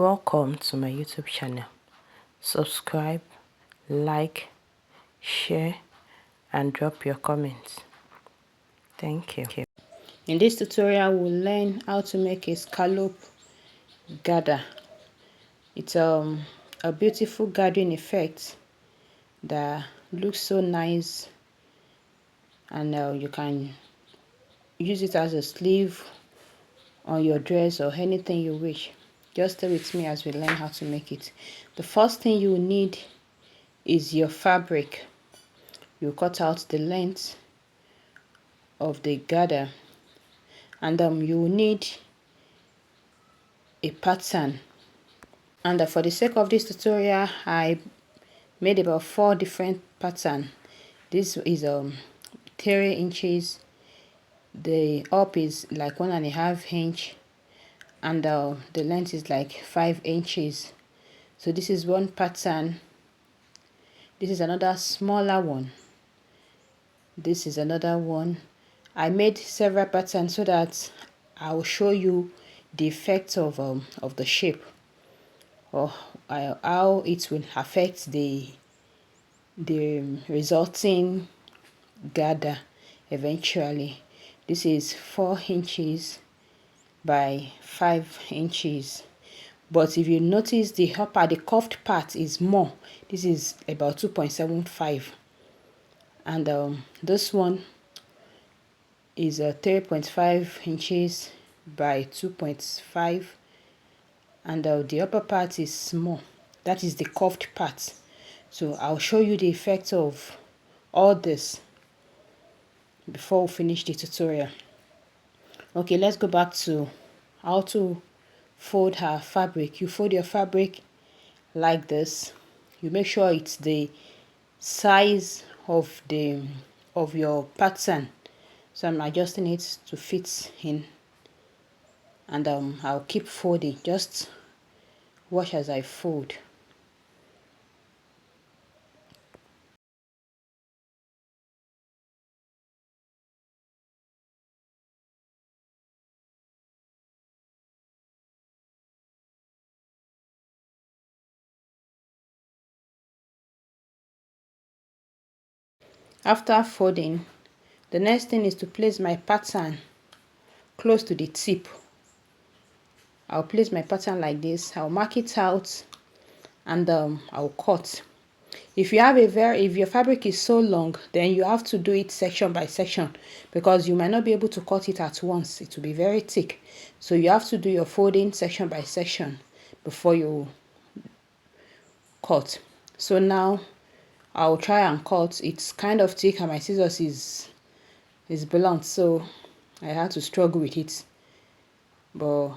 Welcome to my YouTube channel. Subscribe, like, share and drop your comments. Thank you. In this tutorial we'll learn how to make a scallop gather. It's a beautiful gathering effect that looks so nice, and you can use it as a sleeve on your dress or anything you wish. Just stay with me as we learn how to make it. The first thing you need is your fabric. You cut out the length of the gather, and you will need a pattern. And for the sake of this tutorial, I made about 4 different patterns. This is 3 inches. The up is like 1.5 inch, and the length is like 5 inches. So this is one pattern. This is another smaller one. This is another one. I made several patterns so that I will show you the effect of the shape, or how it will affect the resulting gather eventually. This is 4 inches by 5 inches, but if you notice the curved part is more. This is about 2.75, and this one is 3.5 inches by 2.5, and the upper part is small. That is the curved part. So I'll show you the effect of all this before we finish the tutorial. Okay, let's go back to how to fold our fabric. You fold your fabric like this. You make sure it's the size of your pattern. So I'm adjusting it to fit in, and I'll keep folding. Just watch as I fold. After folding, the next thing is to place my pattern close to the tip. I'll place my pattern like this. I'll mark it out, and I'll cut. If your fabric is so long, then you have to do it section by section, because you might not be able to cut it at once. It will be very thick. So you have to do your folding section by section before you cut. So now I'll try and cut. It's kind of thick, and my scissors is blunt, so I had to struggle with it, but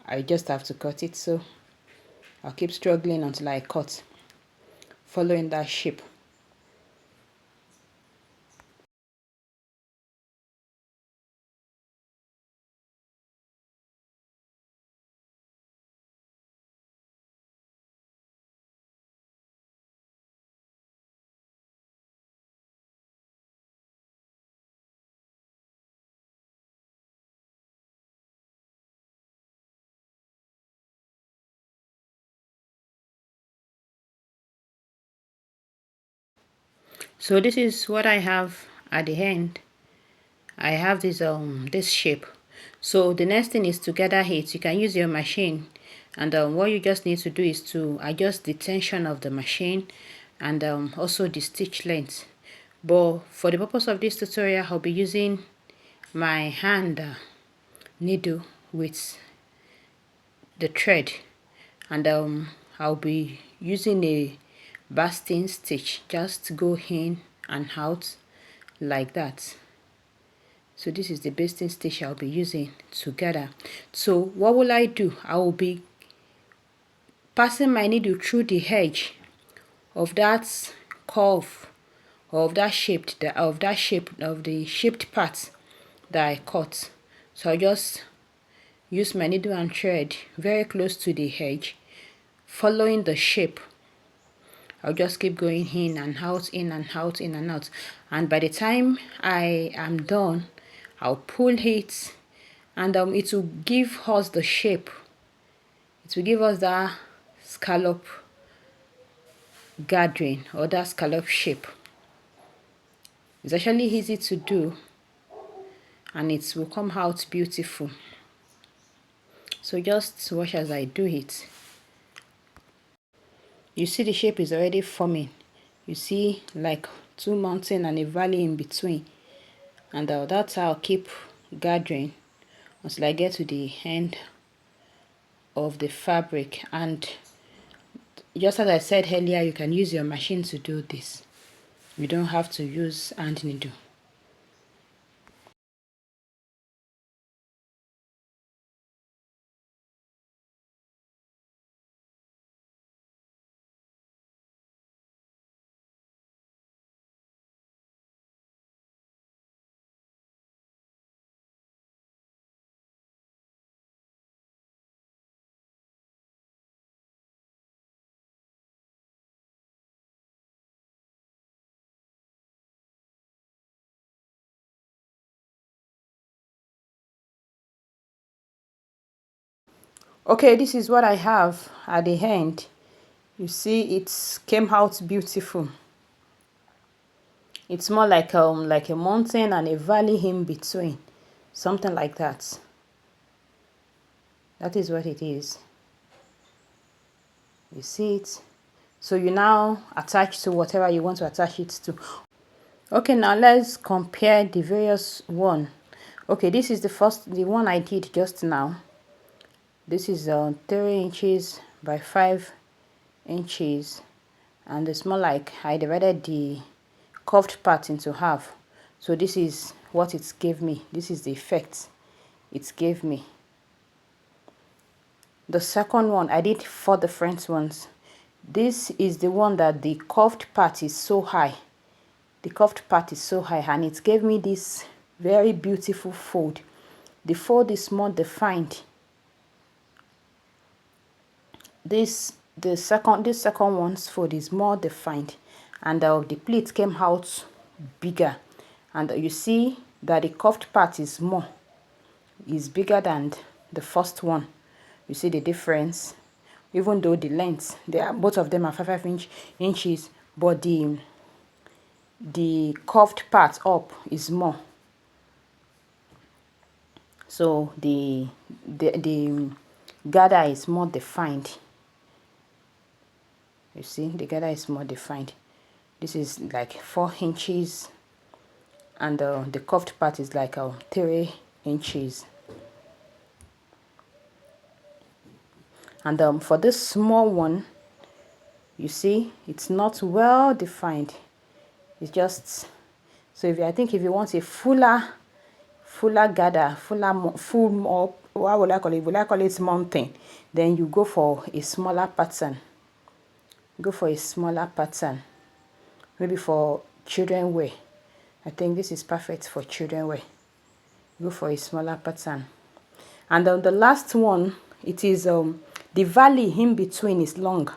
I just have to cut it. So I'll keep struggling until I cut, following that shape. So this is what I have at the end. I have this shape. So the next thing is to gather it. You can use your machine, and what you just need to do is to adjust the tension of the machine, and also the stitch length. But for the purpose of this tutorial, I'll be using my hand needle with the thread, and I'll be using a basting stitch. Just go in and out like that. So this is the basting stitch I'll be using together. So what will I do? I will be passing my needle through the edge of that curve, of the shaped part that I cut. So I just use my needle and thread very close to the edge, following the shape. I'll just keep going in and out, in and out, in and out, and by the time I am done, I'll pull it, and it will give us the shape. It will give us that scallop gathering or that scallop shape. It's actually easy to do and it will come out beautiful. So just watch as I do it. You see the shape is already forming. You see like two mountains and a valley in between. And that's how I'll keep gathering until I get to the end of the fabric. And just as I said earlier, you can use your machine to do this. You don't have to use hand needle. Okay, this is what I have at the end. You see it came out beautiful. It's more like a mountain and a valley in between. Something like that. That is what it is. You see it? So you now attach to whatever you want to attach it to. Okay, now let's compare the various one. Okay, this is the one I did just now. This is 3 inches by 5 inches, and it's more like I divided the curved part into half. So this is what it gave me. This is the effect it gave me. The second one, I did 4 different ones. This is the one that the curved part is so high. The curved part is so high and it gave me this very beautiful fold. The fold is more defined. This second one's fold is more defined, and the pleat came out bigger, and you see that the curved part is bigger than the first one. You see the difference, even though the length both of them are 5 inches, but the curved part up is more. So the gather is more defined. You see, the gather is more defined. This is like 4 inches, and the curved part is like 3 inches. And for this small one, you see, it's not well defined. It's just, so I think if you want a fuller gather, what would I call it? Would I call it mountain? Then you go for a smaller pattern. Go for a smaller pattern. Maybe for children wear. I think this is perfect for children wear. Go for a smaller pattern. And the last one, it is the valley in between is long.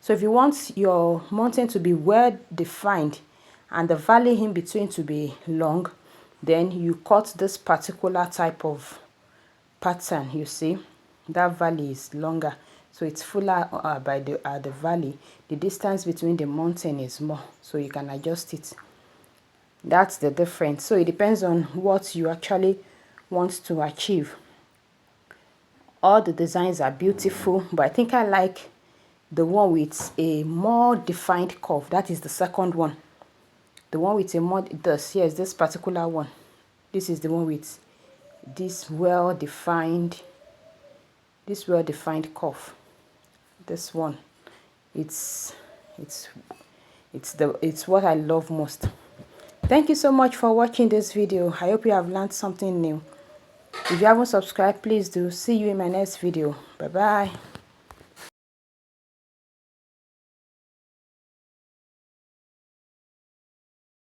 So if you want your mountain to be well defined and the valley in between to be long, then you cut this particular type of pattern. You see, that valley is longer, so it's fuller by the valley. The distance between the mountain is more, so you can adjust it. That's the difference. So it depends on what you actually want to achieve. All the designs are beautiful, but I think I like the one with a more defined curve. That is the second one. The one with a more, this particular one. This is the one with this well-defined curve. This one, it's what I love most. Thank you so much for watching this video. I hope you have learned something new. If you haven't subscribed, please do. See you in my next video. Bye bye.